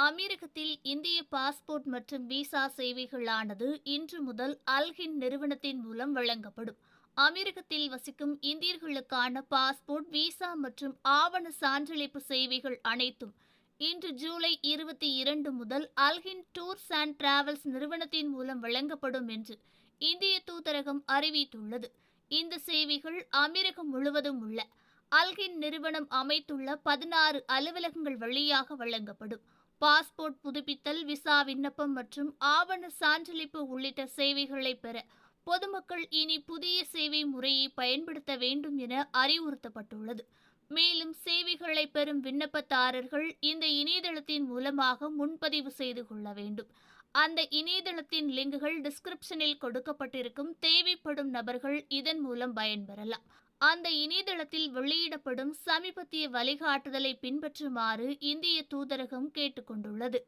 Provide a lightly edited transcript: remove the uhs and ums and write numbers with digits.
அமெரிக்கத்தில் இந்திய பாஸ்போர்ட் மற்றும் விசா சேவைகளானது இன்று முதல் அல்ஹின் நிறுவனத்தின் மூலம் வழங்கப்படும். அமெரிக்கத்தில் வசிக்கும் இந்தியர்களுக்கான பாஸ்போர்ட், விசா மற்றும் ஆவண சான்றளிப்பு சேவைகள் அனைத்தும் இன்று ஜூலை 22 முதல் அல்ஹின் டூர்ஸ் அண்ட் டிராவல்ஸ் நிறுவனத்தின் மூலம் வழங்கப்படும் என்று இந்திய தூதரகம் அறிவித்துள்ளது. இந்த சேவைகள் அமெரிக்கம் முழுவதும் உள்ள அல்ஹின் நிறுவனம் அமைத்துள்ள 16 அலுவலகங்கள் வழியாக வழங்கப்படும். பாஸ்போர்ட் புதுப்பித்தல், விசா விண்ணப்பம் மற்றும் ஆவண சான்றளிப்பு உள்ளிட்ட சேவைகளை பெற பொதுமக்கள் இனி புதிய சேவை முறையை பயன்படுத்த வேண்டும் என அறிவுறுத்தப்பட்டுள்ளது. மேலும் சேவைகளை பெறும் விண்ணப்பதாரர்கள் இந்த இணையதளத்தின் மூலமாக முன்பதிவு செய்து கொள்ள வேண்டும். அந்த இணையதளத்தின் லிங்குகள் டிஸ்கிரிப்ஷனில் கொடுக்கப்பட்டிருக்கும். தேவைப்படும் நபர்கள் இதன் மூலம் பயன்பெறலாம். அந்த இணையதளத்தில் வெளியிடப்படும் சமீபத்திய வழிகாட்டுதலை பின்பற்றுமாறு இந்திய தூதரகம் கேட்டுக்கொண்டுள்ளது.